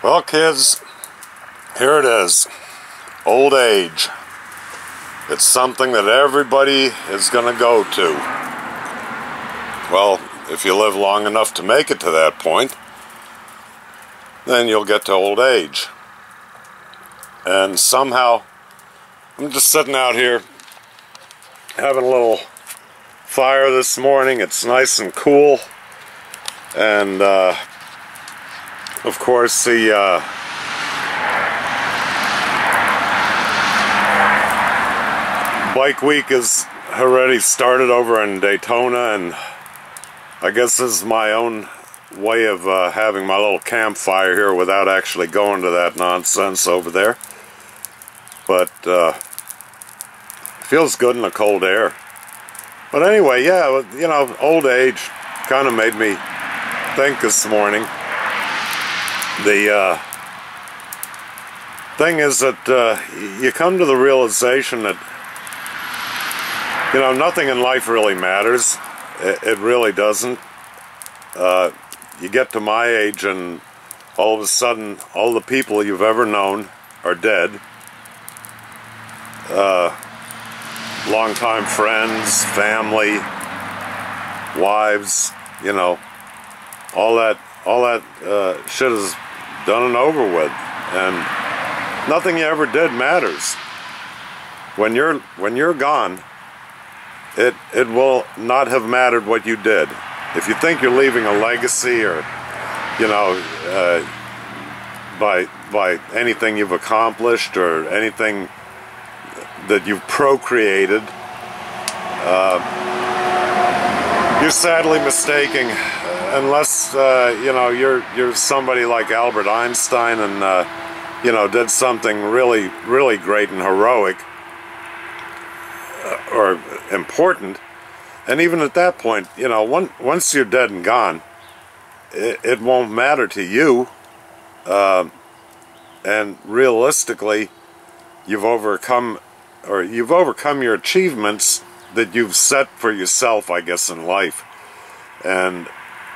Well, kids, here it is. Old age. It's something that everybody is going to go to. Well, if you live long enough to make it to that point, then you'll get to old age. And somehow, I'm just sitting out here having a little fire this morning. It's nice and cool. And, of course, the bike week is already started over in Daytona, and I guess this is my own way of having my little campfire here without actually going to that nonsense over there. But feels good in the cold air. But anyway, yeah, you know, old age kind of made me think this morning. The thing is that you come to the realization that, you know, nothing in life really matters. It really doesn't. You get to my age and all of a sudden all the people you've ever known are dead. Longtime friends, family, wives, you know, all that shit is done and over with, and nothing you ever did matters. When you're gone, it will not have mattered what you did. If you think you're leaving a legacy, or you know, by anything you've accomplished or anything that you've procreated, you're sadly mistaken. Unless you know, you're somebody like Albert Einstein and you know, did something really great and heroic or important. And even at that point, you know, once you're dead and gone, it won't matter to you. And realistically, you've overcome your achievements that you've set for yourself, I guess, in life. And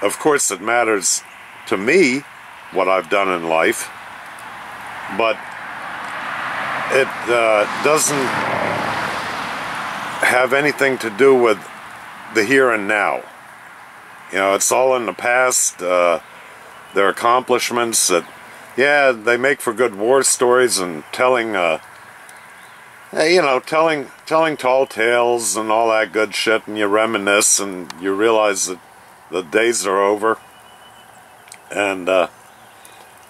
of course it matters to me what I've done in life, but it doesn't have anything to do with the here and now. You know, it's all in the past. Their accomplishments that, yeah, they make for good war stories and telling you know, telling tall tales and all that good shit, and you reminisce and you realize that the days are over. And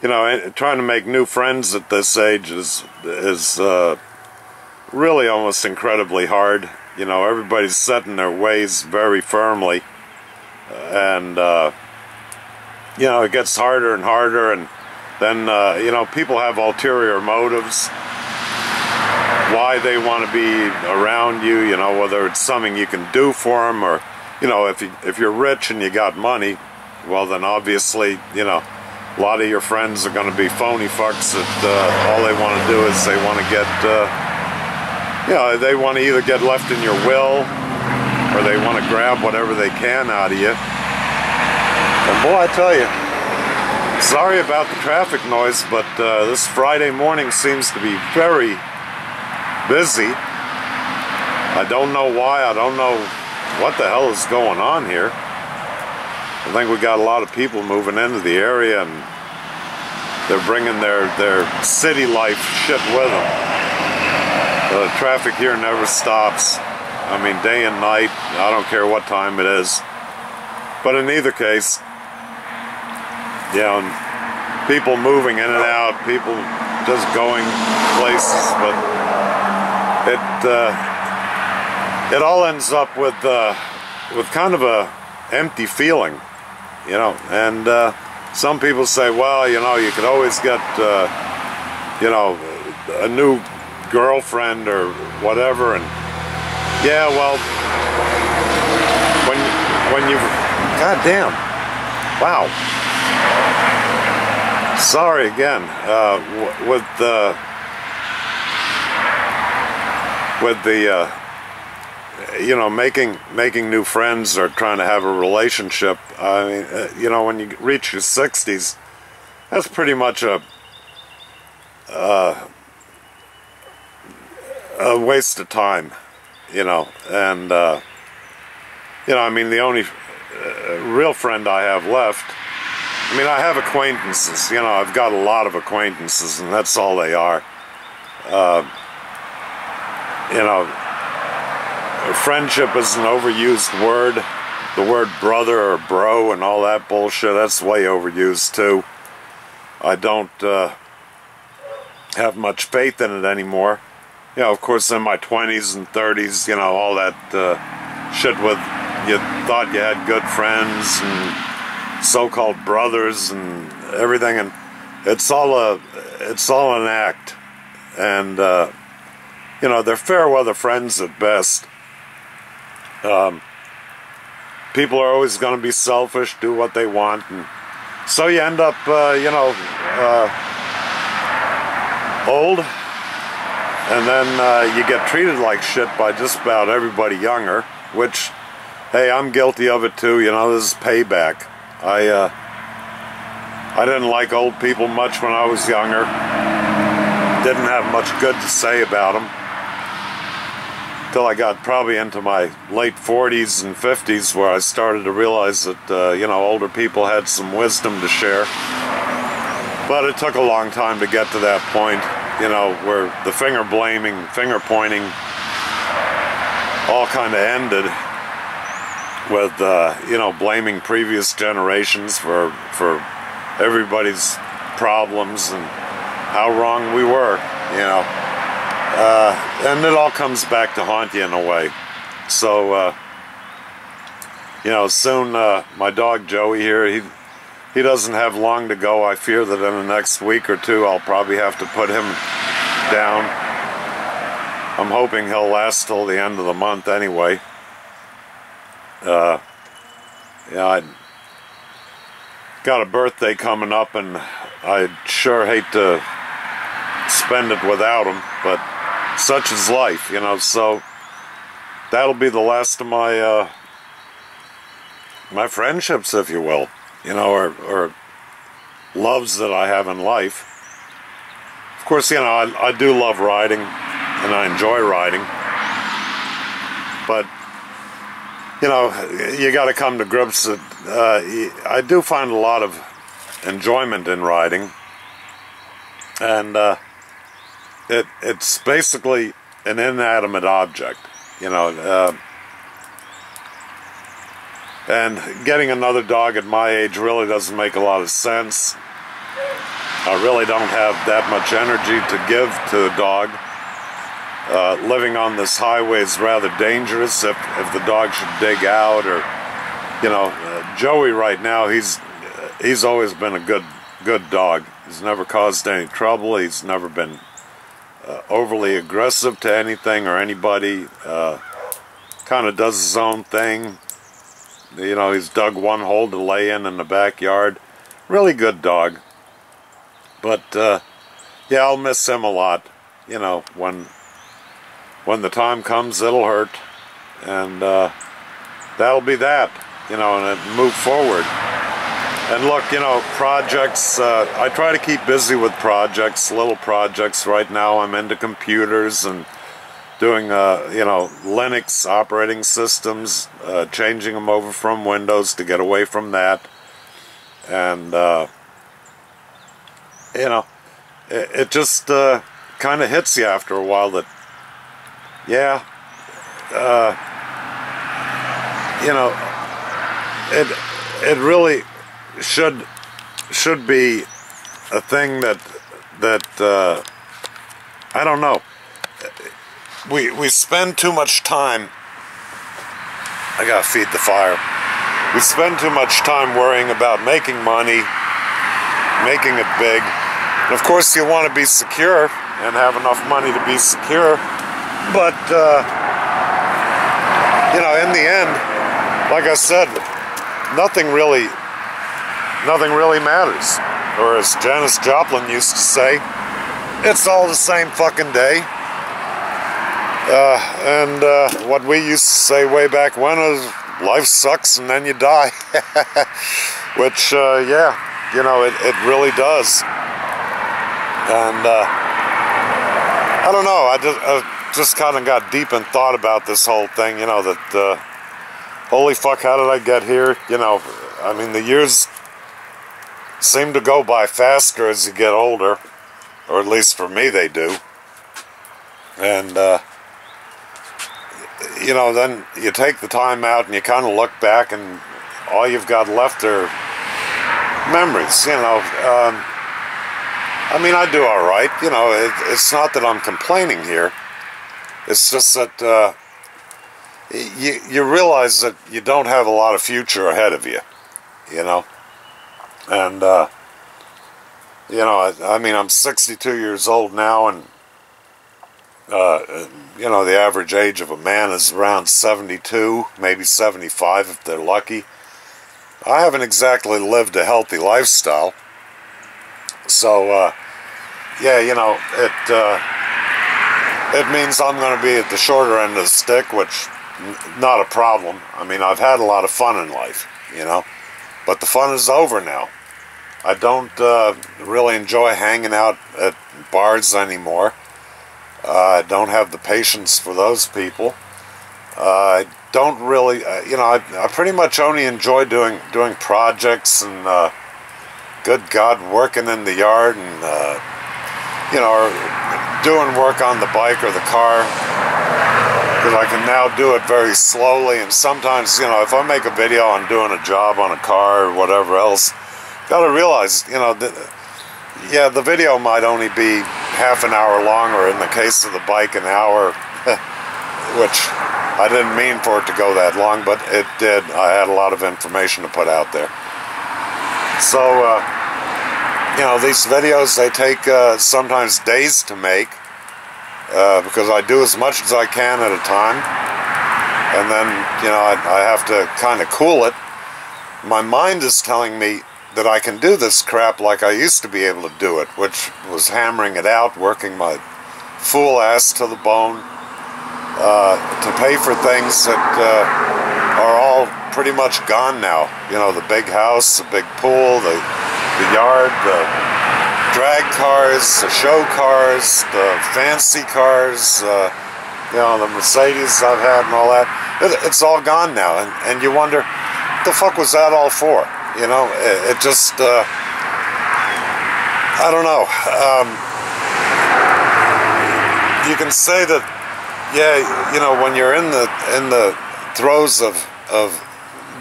you know, trying to make new friends at this age is really almost incredibly hard. You know, everybody's set in their ways very firmly, and you know, it gets harder and harder. And then you know, people have ulterior motives why they want to be around you. You know, whether it's something you can do for them, or you know, if you're rich and you got money, well then obviously, you know, a lot of your friends are going to be phony fucks that all they want to do is they want to get, you know, they want to either get left in your will, or they want to grab whatever they can out of you. And boy, I tell you, sorry about the traffic noise, but this Friday morning seems to be very busy. I don't know why. I don't know what the hell is going on here. I think we got a lot of people moving into the area, and they're bringing their city life shit with them. The traffic here never stops. I mean, day and night. I don't care what time it is. But in either case, you know, people moving in and out, people just going places, but it all ends up with kind of a empty feeling, you know. And some people say, well, you know, you could always get you know, a new girlfriend or whatever. And yeah, well, when you god damn, wow, sorry again, with the you know, making new friends or trying to have a relationship. I mean, you know, when you reach your 60s, that's pretty much a waste of time, you know. And you know, I mean, the only real friend I have left, I mean, I have acquaintances, you know, I've got a lot of acquaintances, and that's all they are. You know, friendship is an overused word. The word brother or bro and all that bullshit, that's way overused too. I don't have much faith in it anymore. You know, of course, in my 20s and 30s, you know, all that shit with, you thought you had good friends and so-called brothers and everything, and it's all an act. And you know, they're fair weather friends at best. People are always going to be selfish, do what they want, and so you end up, you know, old, and then you get treated like shit by just about everybody younger, which, hey, I'm guilty of it too. You know, this is payback. I didn't like old people much when I was younger. Didn't have much good to say about them till I got probably into my late 40s and 50s, where I started to realize that you know, older people had some wisdom to share. But it took a long time to get to that point, you know, where the finger blaming, finger pointing all kind of ended with you know, blaming previous generations for everybody's problems and how wrong we were, you know. And it all comes back to haunt you in a way. So, you know, soon my dog Joey here, he doesn't have long to go. I fear that in the next week or two I'll probably have to put him down. I'm hoping he'll last till the end of the month anyway. Yeah, I got a birthday coming up, and I'd sure hate to spend it without him, but such is life, you know. So that'll be the last of my my friendships, if you will, you know, or loves that I have in life. Of course, you know, I do love riding, and I enjoy riding, but you know, you got to come to grips that I do find a lot of enjoyment in riding, and it's basically an inanimate object, you know. And getting another dog at my age really doesn't make a lot of sense. I really don't have that much energy to give to a dog. Living on this highway is rather dangerous if the dog should dig out, or, you know, Joey right now, he's always been a good dog. He's never caused any trouble. He's never been overly aggressive to anything or anybody. Kind of does his own thing. You know, he's dug one hole to lay in the backyard. Really good dog. But yeah, I'll miss him a lot. You know, when the time comes, it'll hurt, and that'll be that, you know, and move forward. And look, you know, projects, I try to keep busy with projects, little projects. Right now I'm into computers and doing, you know, Linux operating systems, changing them over from Windows to get away from that. And, you know, it just kind of hits you after a while that, yeah, you know, it really should be a thing that I don't know. We spend too much time. I gotta feed the fire. We spend too much time worrying about making money, making it big. And of course, you want to be secure and have enough money to be secure. But, you know, in the end, like I said, nothing really matters. Or as Janis Joplin used to say, it's all the same fucking day. And what we used to say way back when is, life sucks and then you die. Which, yeah, You know, it really does. And I don't know, I just kind of got deep in thought about this whole thing, you know, that, holy fuck, how did I get here? You know, I mean, the years seem to go by faster as you get older, or at least for me they do. And, you know, then you take the time out and you kind of look back and all you've got left are memories, you know. I mean, I do all right, you know. It's not that I'm complaining here. It's just that you realize that you don't have a lot of future ahead of you, you know. And, you know, I mean, I'm 62 years old now, and, you know, the average age of a man is around 72, maybe 75 if they're lucky. I haven't exactly lived a healthy lifestyle. So, yeah, you know, it means I'm going to be at the shorter end of the stick, which, not a problem. I mean, I've had a lot of fun in life, you know, but the fun is over now. I don't really enjoy hanging out at bars anymore. I don't have the patience for those people. I don't really, you know, I pretty much only enjoy doing projects and, good God, working in the yard and, you know, or doing work on the bike or the car, because I can now do it very slowly. And sometimes, you know, if I make a video on doing a job on a car or whatever else, gotta realize, you know, yeah, the video might only be half an hour long, or in the case of the bike, an hour, which I didn't mean for it to go that long, but it did. I had a lot of information to put out there. So, you know, these videos, they take sometimes days to make, because I do as much as I can at a time, and then, you know, I have to kind of cool it. My mind is telling me that I can do this crap like I used to be able to do it, which was hammering it out, working my fool ass to the bone, to pay for things that are all pretty much gone now. You know, the big house, the big pool, the yard, the drag cars, the show cars, the fancy cars, you know, the Mercedes I've had and all that. It's all gone now, and you wonder, what the fuck was that all for? You know, it just, I don't know. You can say that, yeah, you know, when you're in the throes of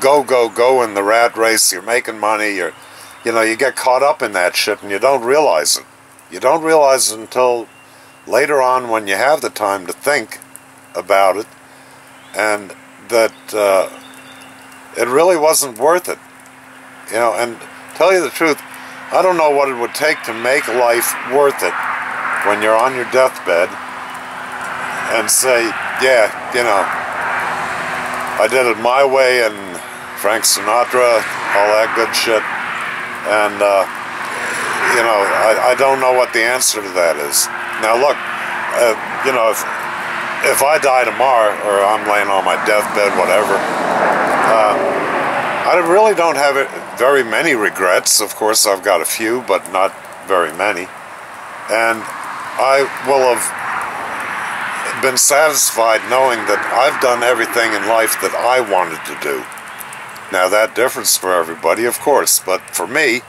go in the rat race, you're making money, you know, you get caught up in that shit and you don't realize it. You don't realize it until later on when you have the time to think about it, and that it really wasn't worth it. You know, and tell you the truth, I don't know what it would take to make life worth it when you're on your deathbed and say, yeah, you know, I did it my way, and Frank Sinatra, all that good shit. And, you know, I don't know what the answer to that is. Now, look, you know, if I die tomorrow, or I'm laying on my deathbed, whatever, I really don't have very many regrets. Of course, I've got a few, but not very many. And I will have been satisfied knowing that I've done everything in life that I wanted to do. Now, that differs for everybody, of course, but for me,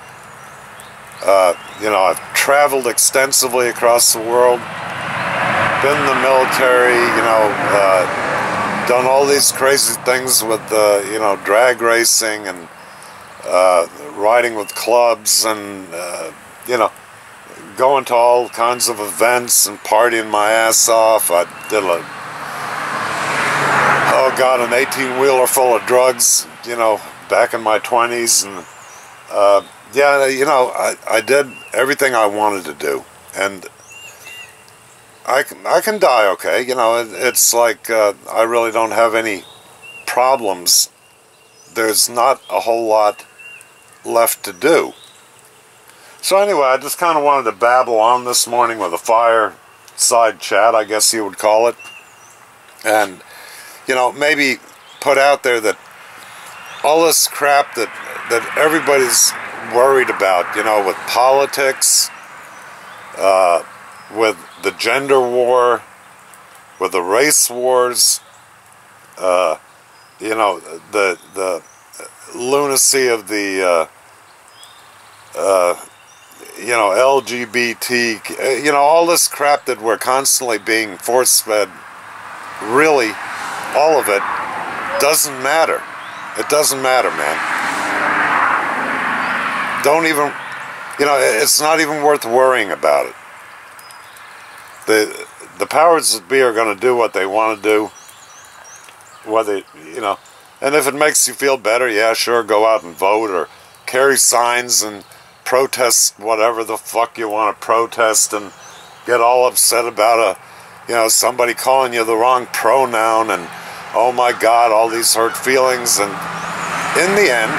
you know, I've traveled extensively across the world, been in the military, you know, done all these crazy things with, you know, drag racing and riding with clubs and, you know, going to all kinds of events and partying my ass off. I did oh God, an 18-wheeler full of drugs, you know, back in my 20s. And, yeah, you know, I did everything I wanted to do. And I can die okay, you know. It's like I really don't have any problems. There's not a whole lot left to do. So anyway, I just kind of wanted to babble on this morning with a fireside chat, I guess you would call it. And, you know, maybe put out there that all this crap that everybody's worried about, you know, with politics, with the gender war, with the race wars, you know, the lunacy of the, you know, LGBT, you know, all this crap that we're constantly being force-fed, really, all of it doesn't matter. It doesn't matter, man. Don't even, you know, it's not even worth worrying about it. The powers that be are going to do what they want to do, whether, you know, and if it makes you feel better, yeah, sure, go out and vote or carry signs and protest whatever the fuck you want to protest and get all upset about you know, somebody calling you the wrong pronoun and, oh my God, all these hurt feelings. And in the end,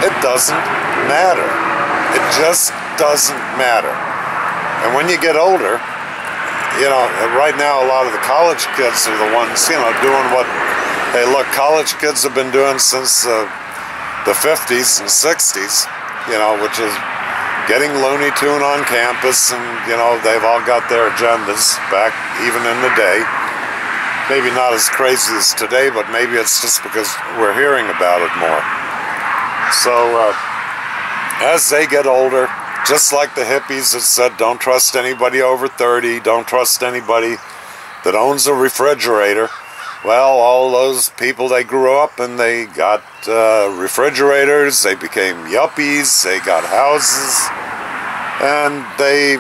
it doesn't matter. It just doesn't matter. And when you get older, you know, right now a lot of the college kids are the ones, you know, doing what, hey, look, college kids have been doing since the 50s and 60s, you know, which is getting Looney Tune on campus, and, you know, they've all got their agendas back even in the day. Maybe not as crazy as today, but maybe it's just because we're hearing about it more. So, as they get older, just like the hippies that said, don't trust anybody over 30, don't trust anybody that owns a refrigerator. Well, all those people, they grew up and they got refrigerators, they became yuppies, they got houses, and they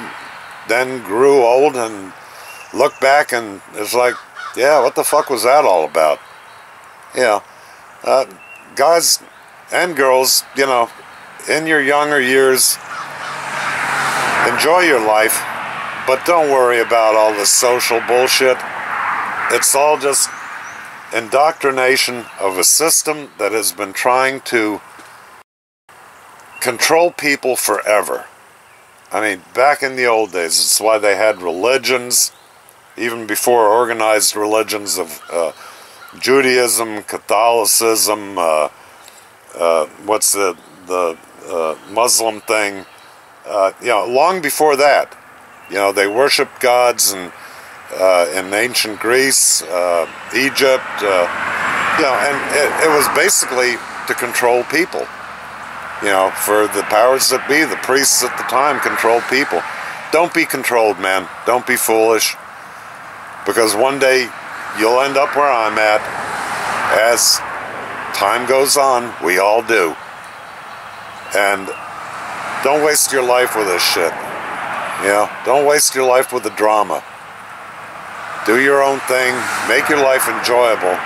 then grew old and looked back and it's like, yeah, what the fuck was that all about? You know, guys and girls, you know, in your younger years, enjoy your life, but don't worry about all the social bullshit. It's all just indoctrination of a system that has been trying to control people forever. I mean, back in the old days, it's why they had religions, even before organized religions of Judaism, Catholicism, what's the Muslim thing, you know, long before that, you know, they worshiped gods, and in ancient Greece, Egypt, you know, and it was basically to control people. You know, for the powers that be, the priests at the time controlled people. Don't be controlled, man. Don't be foolish. Because one day, you'll end up where I'm at. As time goes on, we all do. And don't waste your life with this shit. You know, don't waste your life with the drama. Do your own thing. Make your life enjoyable.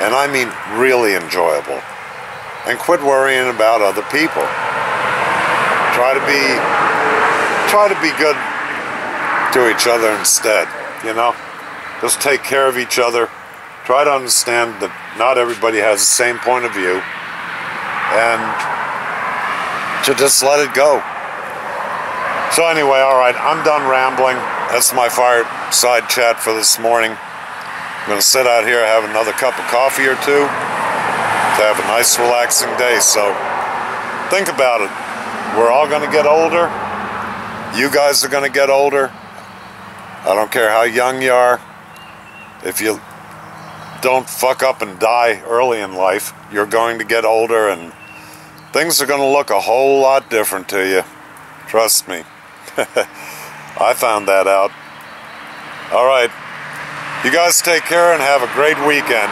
And I mean really enjoyable. And quit worrying about other people. Try to be good to each other instead, you know? Just take care of each other. Try to understand that not everybody has the same point of view. And to just let it go. So anyway, alright, I'm done rambling. That's my fireside chat for this morning. I'm going to sit out here, have another cup of coffee or two, to have a nice relaxing day. So think about it. We're all going to get older. You guys are going to get older. I don't care how young you are. If you don't fuck up and die early in life, you're going to get older and things are going to look a whole lot different to you. Trust me. I found that out. Alright. You guys take care and have a great weekend.